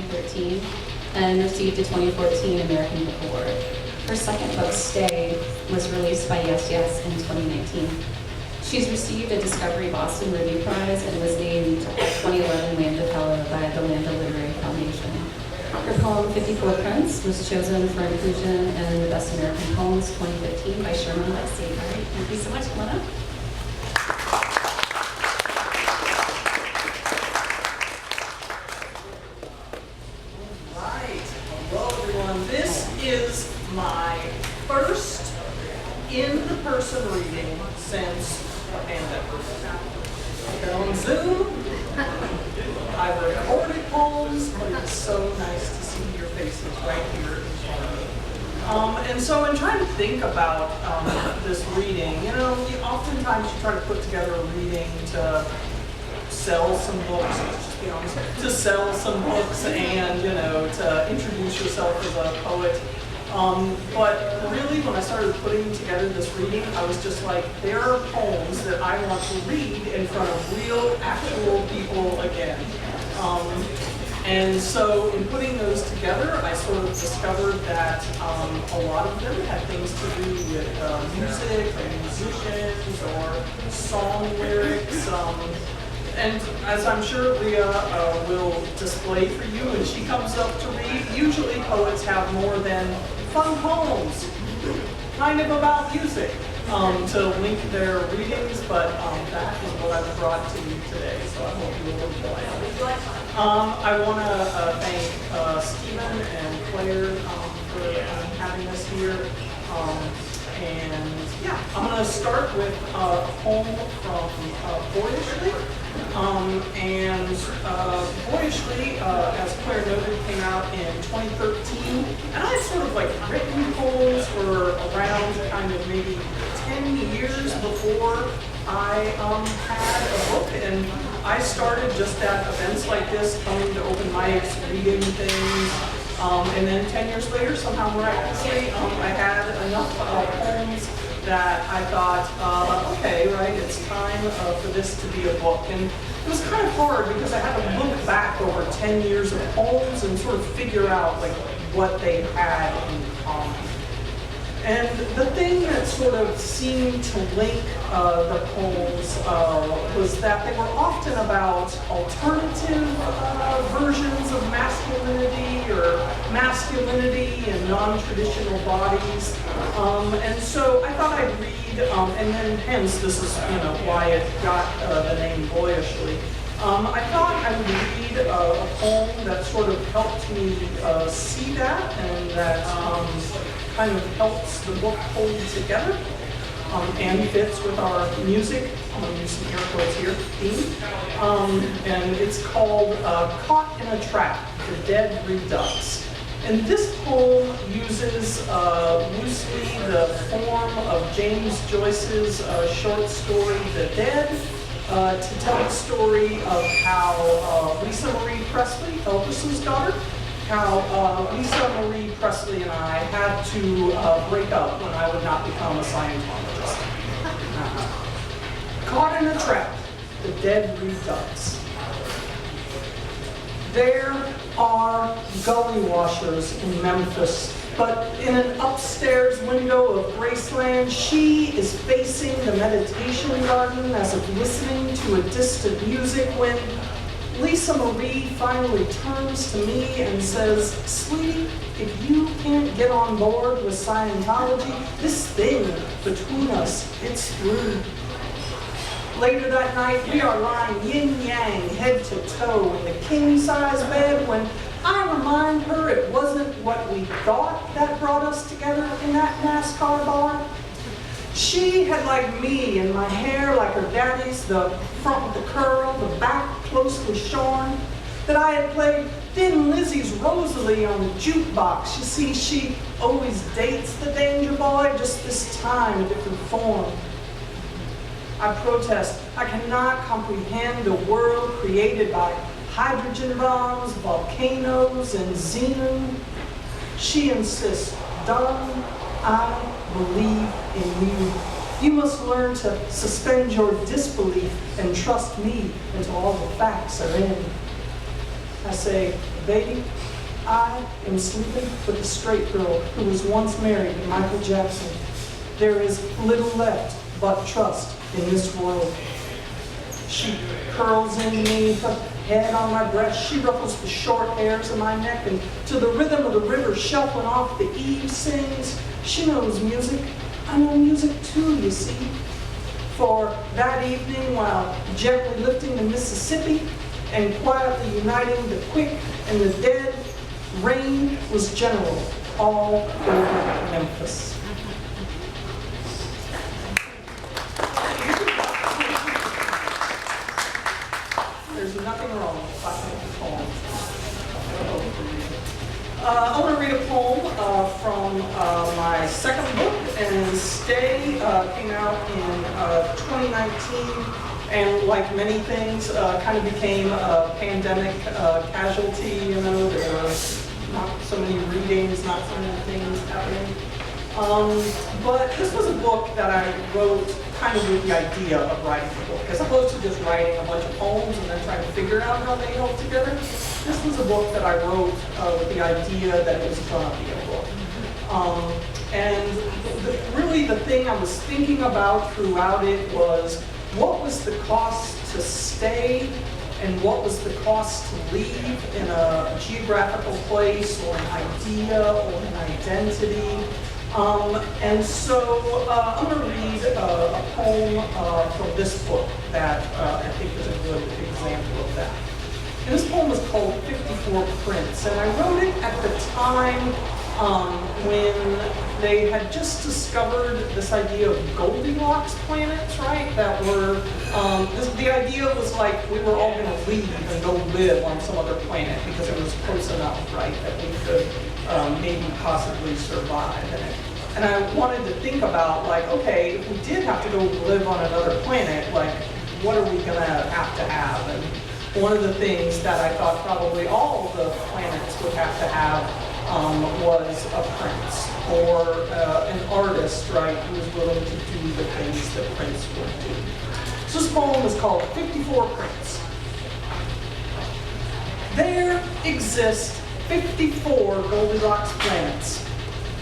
2013 and received a 2014 American Book Award. Her second book, Stay, was released by YesYes in 2019. She's received a Discovery Boston Review Prize and was named a 2011 Lambda Fellow by the Lambda Literary Foundation. Her poem, 54 Prints, was chosen for inclusion in the Best American Poems 2015 by Sherman Alexie. All right, thank you so much, Lena. Is my first in-person reading since the pandemic. I've been on Zoom, I've recorded poems, but it's so nice to see your faces right here in front of me. And so in trying to think about this reading, you know, oftentimes you try to put together a reading to sell some books, let's just be honest, to sell some books and, you know, to introduce yourself as a poet. But really, when I started putting together this reading, I was just like, there are poems that I want to read in front of real, actual people again. And so in putting those together, I sort of discovered that a lot of them had things to do with music or musicians or song lyrics. And as I'm sure Leah will display for you when she comes up to read, usually poets have more than fun poems, kind of about music, to link their readings, but that is what I've brought to you today, so I hope you will enjoy it. I want to thank Stephen and Claire for having us here. And yeah, I'm going to start with a poem from Boyishly. Boyishly, as Claire noted, came out in 2013. And I had sort of like written poems for around kind of maybe 10 years before I had a book. And I started just at events like this, coming to open mics, reading things. And then 10 years later, somehow miraculously, I had enough poems that I thought, okay, right, it's time for this to be a book. And it was kind of hard because I had to look back over 10 years of poems and sort of figure out like what they had in common. And the thing that sort of seemed to link the poems was that they were often about alternative versions of masculinity or masculinity in non-traditional bodies. And so I thought I'd read, and then hence this is why it got the name Boyishly. I thought I would read a poem that sort of helped me see that and that kind of helps the book hold together and fits with our music, I'm going to use some air quotes here, theme. And it's called Caught in a Trap, The Dead Redux. And this poem uses loosely the form of James Joyce's short story, The Dead, to tell the story of how Lisa Marie Presley, Elvis's daughter, how Lisa Marie Presley and I had to break up when I would not become a Scientologist. Caught in a Trap, The Dead Redux. There are gully washers in Memphis, but in an upstairs window of Graceland, she is facing the meditation garden as if listening to a distant music when Lisa Marie finally turns to me and says, "Sweetie, if you can't get on board with Scientology, this thing between us, it's through." Later that night, we are lying yin-yang, head to toe in the king-size bed when I remind her it wasn't what we thought that brought us together in that NASCAR bar. She had like me, and my hair like her daddy's, the front with the curl, the back closely shorn, that I had played Thin Lizzy's Rosalie on the jukebox. You see, she always dates the danger boy, just this time a different form. I protest. I cannot comprehend a world created by hydrogen bombs, volcanoes, and xenon. She insists, "Darling, I believe in you. You must learn to suspend your disbelief and trust me until all the facts are in." I say, baby, I am sleeping with a straight girl who was once married to Michael Jackson. There is little left but trust in this world. She curls into me, her head on my breast. She ruffles the short hairs of my neck, and to the rhythm of the river shuffling off, the eve sings. She knows music. I know music too, you see. For that evening, while gently lifting the Mississippi and quietly uniting the quick and the dead, rain was general all over Memphis. There's nothing wrong with a poem. I want to read a poem from my second book, and Stay came out in 2019, and like many things, kind of became a pandemic casualty. You know, there were not so many readings, not so many things happening. But this was a book that I wrote kind of with the idea of writing a book, as opposed to just writing a bunch of poems and then trying to figure out how they held together. This was a book that I wrote with the idea that it was going to be a book. And really the thing I was thinking about throughout it was, what was the cost to stay and what was the cost to leave in a geographical place or an idea or an identity. And so I'm going to read a poem from this book that I think is a good example of that. And this poem is called 54 Prints, and I wrote it at the time when they had just discovered this idea of Goldilocks planets, right? That were, the idea was like we were all going to leave and go live on some other planet because it was close enough, right, that we could maybe possibly survive in it. And I wanted to think about, like, okay, if we did have to go live on another planet, like, what are we going to have? And one of the things that I thought probably all the planets would have to have was a prince or an artist, right, who was willing to do the things that Prince would do. So this poem is called 54 Prints. There exist 54 Goldilocks planets.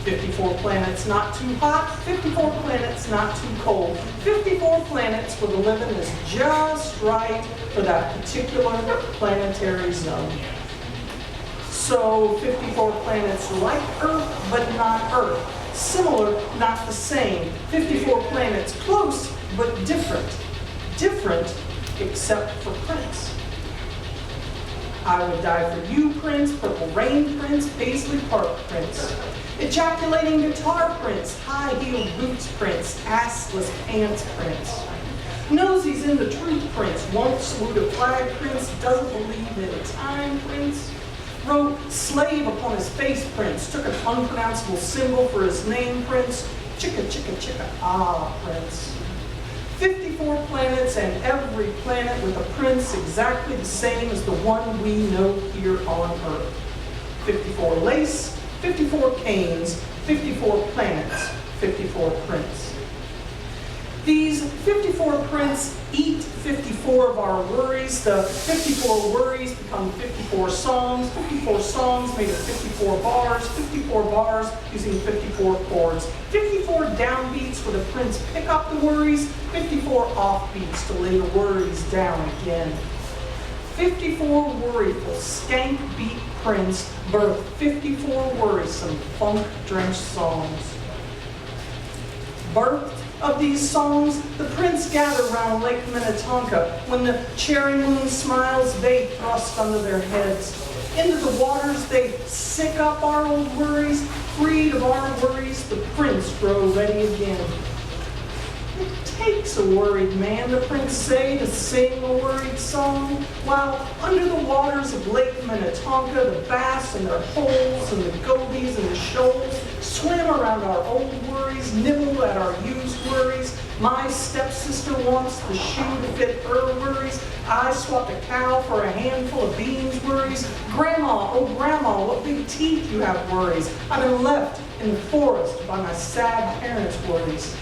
54 planets not too hot, 54 planets not too cold, 54 planets where the living is just right for that particular planetary zone. So 54 planets like Earth, but not Earth. Similar, not the same. 54 planets close, but different. Different, except for Prince. I would die for you, Prince, Purple Rain Prince, Paisley Park Prince. Ejaculating guitar Prince, high-heeled boots Prince, assless pants Prince. Knows he's in the truth Prince, won't salute a flag Prince, doesn't believe in time Prince. Wrote slave upon his face Prince, took an unpronounceable symbol for his name Prince, chicka chicka chicka ah Prince. 54 planets and every planet with a prince exactly the same as the one we know here on Earth. 54 lace, 54 canes, 54 planets, 54 prints. These 54 prints eat 54 of our worries. The 54 worries become 54 songs made of 54 bars, 54 bars using 54 chords, 54 downbeats where the prints pick up the worries, 54 offbeats to lay the worries down again. 54 worryful, skank-beat prints birth 54 worrisome, funk-drenched songs. Birthed of these songs, the prints gather round Lake Minnetonka. When the cherry moon smiles, they thrust under their heads. Into the waters, they sick up our old worries. Freed of our worries, the prints grow ready again. It takes a worried man, the prints say, to sing a worried song, while under the waters of Lake Minnetonka, the bass in their holes and the gobies and the shoals swim around our old worries, nibble at our used worries. My stepsister wants the shoe to fit her worries. I swapped a cow for a handful of beans worries. Grandma, oh grandma, what big teeth you have worries. I've been left in the forest by my sad parents' worries.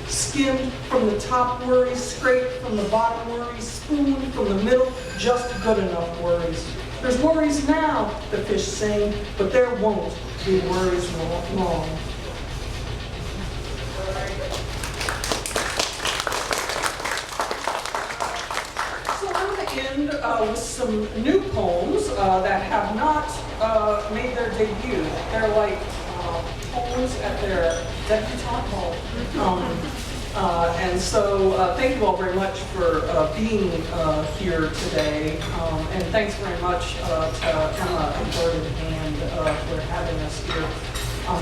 Skimmed from the top worries, scraped from the bottom worries, spooned from the middle, just good enough worries. There's worries now, the fish sing, but there won't be worries long. So I'm going to end with some new poems that have not made their debut. They're like poems at their debutante ball. And so thank you all very much for being here today. And thanks very much to Emma and Brid and Hand for having us here.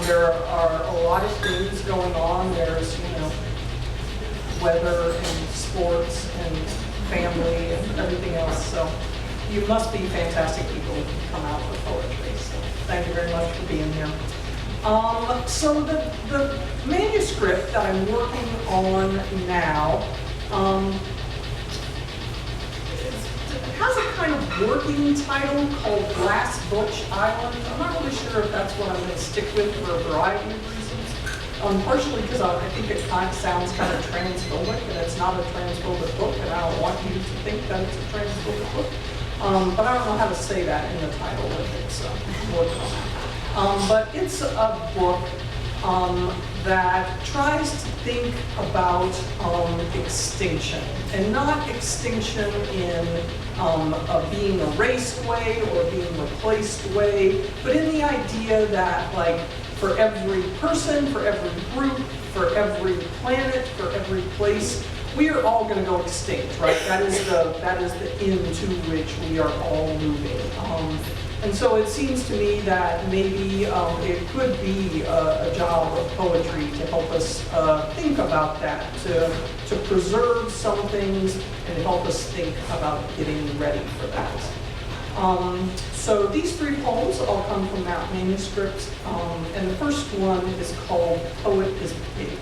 There are a lot of things going on. There's, weather and sports and family and everything else. So you must be fantastic people who come out for poetry. So thank you very much for being here. So the manuscript that I'm working on now it has a kind of working title called Glass Butch Island. I'm not really sure if that's what I'm going to stick with for a variety of reasons. Partially because I think it kind of sounds kind of transphobic, and it's not a transphobic book, and I don't want you to think that it's a transphobic book. But I don't know how to say that in the title if it's working on that. But it's a book that tries to think about extinction, and not extinction in being erased way or being replaced way, but in the idea that, like, for every person, for every group, for every planet, for every place, we are all going to go extinct, right? That is the end to which we are all moving. And so it seems to me that maybe it could be a job of poetry to help us think about that, to preserve some things and help us think about getting ready for that. So these three poems all come from that manuscript, and the first one is called Poet is Pig.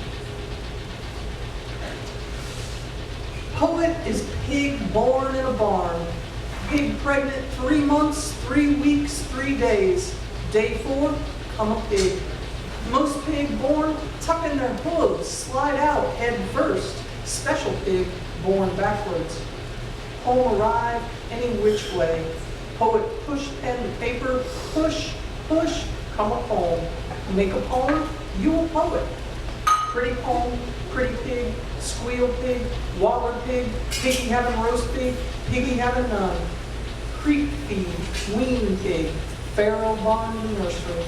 Poet is pig born in a barn. Pig pregnant 3 months, 3 weeks, 3 days. Day 4, come a pig. Most pig born tuck in their hooves, slide out head first. Special pig born backwards. Poem arrive any which way. Poet push pen to paper, push, push, come a poem. Make a poem, you a poet. Pretty poem, pretty pig, squeal pig, waller pig, piggy having roast pig, piggy having none. Creek feed, wean pig, farrow barn to nursery.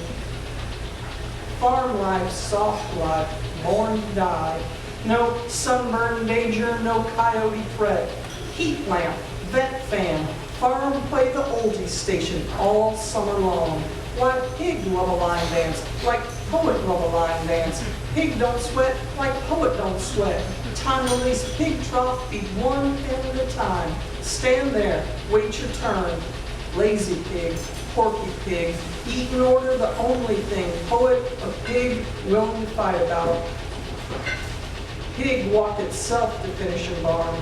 Farm life, soft life, born to die. No sunburn danger, no coyote threat. Heat lamp, vent fan, farm play the oldies station all summer long. Like pig love a line dance, like poet love a line dance. Pig don't sweat, like poet don't sweat. Time release pig trough, feed one pen at a time. Stand there, wait your turn. Lazy pig, porky pig, eat in order the only thing poet or pig willing to fight about. Pig walk itself to finish in barn.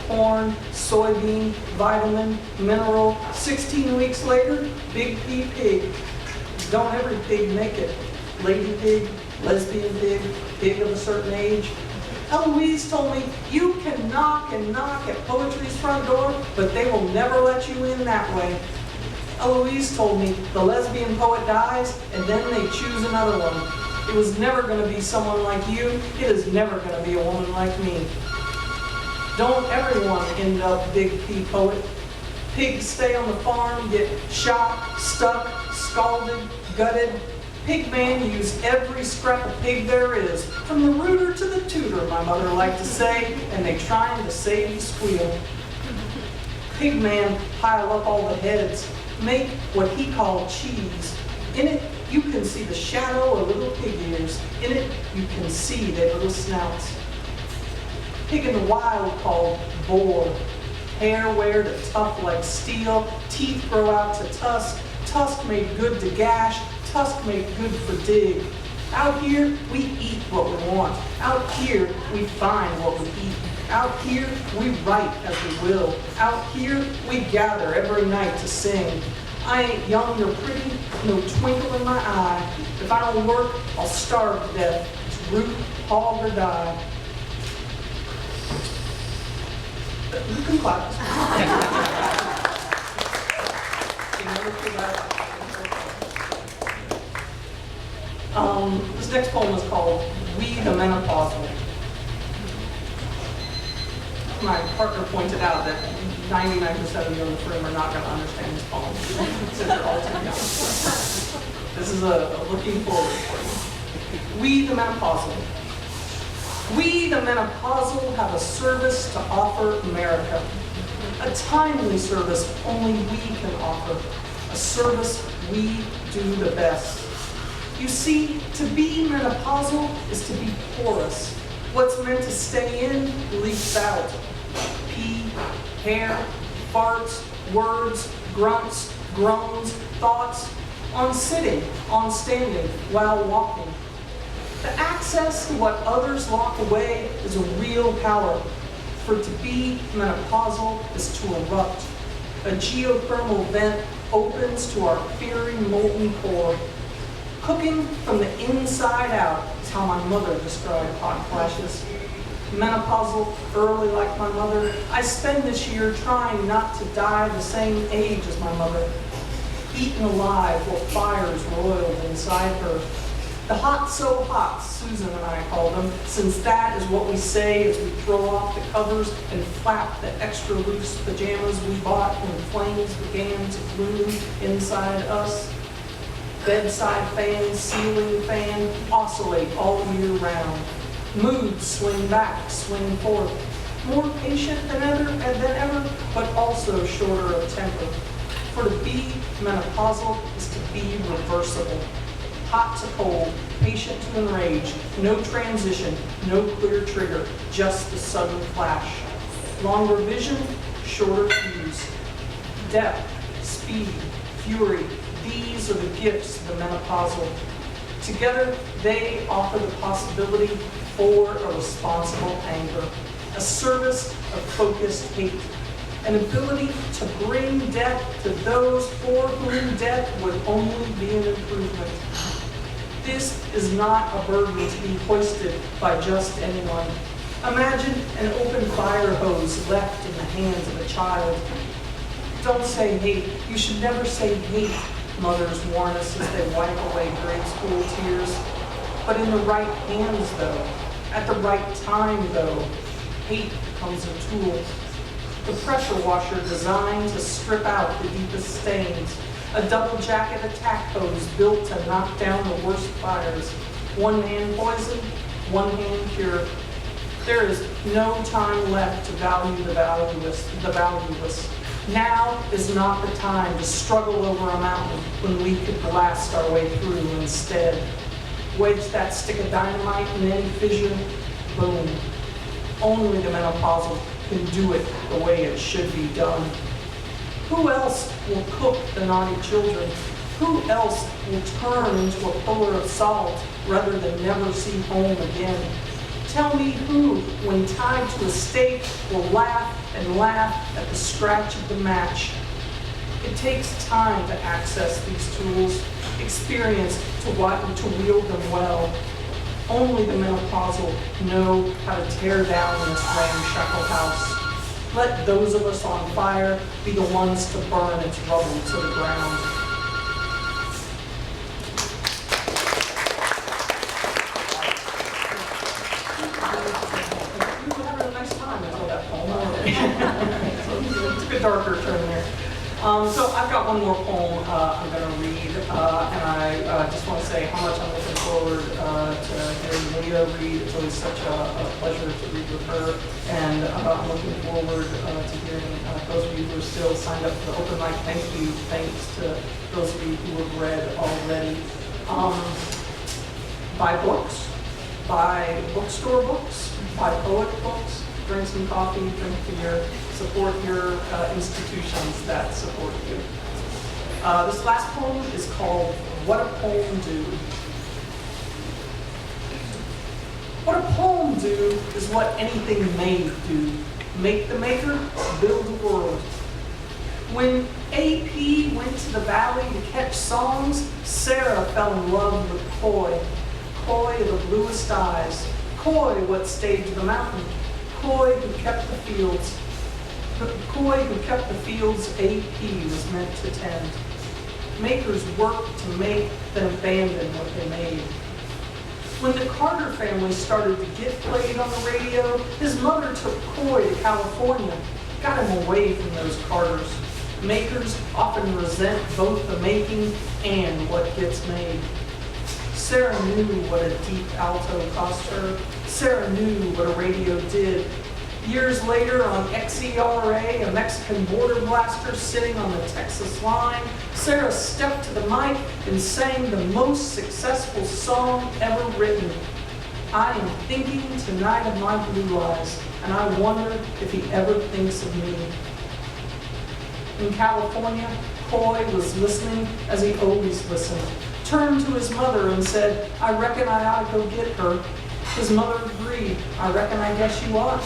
Corn, soybean, vitamin, mineral. 16 weeks later, big P pig. Don't every pig make it. Lady pig, lesbian pig, pig of a certain age. Eloise told me, you can knock and knock at poetry's front door, but they will never let you in that way. Eloise told me the lesbian poet dies, and then they choose another one. It was never going to be someone like you. It is never going to be a woman like me. Don't everyone end up big P poet. Pigs stay on the farm, get shot, stuck, scalded, gutted. Pigman used every scrap of pig there is, from the rooter to the tutor, my mother liked to say, and they trying to save the squeal. Pigman pile up all the heads, make what he called cheese. In it, you can see the shadow of little pig ears. In it, you can see their little snouts. Pig in the wild called boar. Hair wear to tough like steel, teeth grow out to tusk, tusk made good to gash, tusk made good for dig. Out here, we eat what we want. Out here, we find what we eat. Out here, we write as we will. Out here, we gather every night to sing. I ain't young nor pretty, no twinkle in my eye. If I don't work, I'll starve to death. It's root, hog, or die. You can clap. You never feel bad. This next poem is called We the Menopausal. My partner pointed out that 99% of you in this room are not going to understand this poem since they're all too young. This is a looking forward for you. We the Menopausal. We the Menopausal have a service to offer America. A timely service only we can offer. A service we do the best. You see, to be menopausal is to be porous. What's meant to stay in leaks out. Pee, hair, farts, words, grunts, groans, thoughts, on sitting, on standing, while walking. The access to what others lock away is a real power. For to be menopausal is to erupt. A geothermal vent opens to our fiery molten core. Cooking from the inside out is how my mother described hot flashes. Menopausal, early like my mother, I spend this year trying not to die the same age as my mother. Eaten alive while fires roiled inside her. The hot so hot, Susan and I call them, since that is what we say as we throw off the covers and flap the extra loose pajamas we bought when flames began to bloom inside us. Bedside fan, ceiling fan, oscillate all year round. Moods swing back, swing forth. More patient than ever, but also shorter of temper. For to be menopausal is to be reversible. Hot to cold, patient to enrage, no transition, no clear trigger, just a sudden flash. Longer vision, shorter fuse. Depth, speed, fury, these are the gifts of the menopausal. Together, they offer the possibility for a responsible anger, a service of focused hate, an ability to bring death to those for whom death would only be an improvement. This is not a burden to be hoisted by just anyone. Imagine an open fire hose left in the hands of a child. Don't say hate. You should never say hate, mothers warn us as they wipe away grade school tears. But in the right hands, though, at the right time, though, hate becomes a tool. The pressure washer designed to strip out the deepest stains. A double jacket attack hose built to knock down the worst fires. One hand poison, one hand cure. There is no time left to value the valueless. Now is not the time to struggle over a mountain when we could blast our way through instead. Wedge that stick of dynamite in any fissure, boom. Only the menopausal can do it the way it should be done. Who else will cook the naughty children? Who else will turn into a pillar of salt rather than never see home again? Tell me who, when tied to a stake, will laugh and laugh at the scratch of the match. It takes time to access these tools, experience to wield them well. Only the menopausal know how to tear down this ramshackle house. Let those of us on fire be the ones to burn its rubble to the ground. We were having a nice time until that poem. So it took a darker turn there. So I've got one more poem I'm going to read, and I just want to say how much I'm looking forward to hearing Leah read. It's always such a pleasure to read with her, and I'm looking forward to hearing those of you who are still signed up for the open mic. Thank you. Thanks to those of you who have read already. Buy books, buy bookstore books, buy poet books, drink some coffee, drink beer. Support your institutions that support you. This last poem is called What a Poem Do. What a poem do is what anything made do. Make the maker, build the world. When AP went to the valley to catch songs, Sarah fell in love with Coy. Coy of the bluest eyes. Coy what staged the mountain. Coy who kept the fields. The Coy who kept the fields AP was meant to tend. makers worked to make, then abandoned what they made. When the Carter family started to get played on the radio, his mother took Coy to California, got him away from those Carters. Makers often resent both the making and what gets made. Sarah knew what a deep alto cost her. Sarah knew what a radio did. Years later, on XERA, a Mexican border blaster sitting on the Texas line, Sarah stepped to the mic and sang the most successful song ever written. I am thinking tonight of my blue eyes, and I wonder if he ever thinks of me. In California, Coy was listening as he always listened. Turned to his mother and said, I reckon I ought to go get her. His mother agreed. I reckon I guess you ought.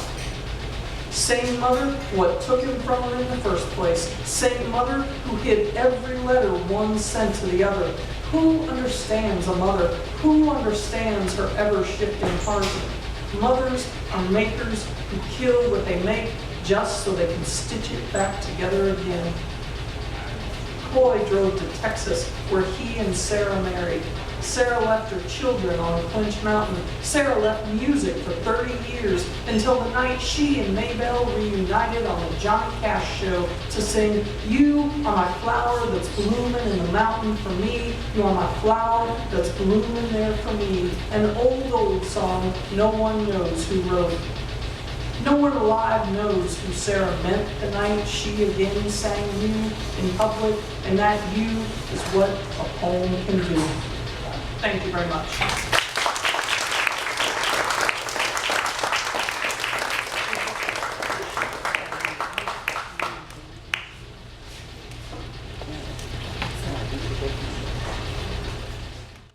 Same mother, what took him from her in the first place. Same mother who hid every letter one sent to the other. Who understands a mother? Who understands her ever-shifting heart? Mothers are makers who kill what they make just so they can stitch it back together again. Coy drove to Texas, where he and Sarah married. Sarah left her children on Clinch Mountain. Sarah left music for 30 years until the night she and Maybelle reunited on the Johnny Cash show to sing, You are my flower that's blooming in the mountain for me. You are my flower that's blooming there for me. An old song no one knows who wrote. No one alive knows who Sarah meant the night she again sang You in public, and that You is what a poem can do. Thank you very much.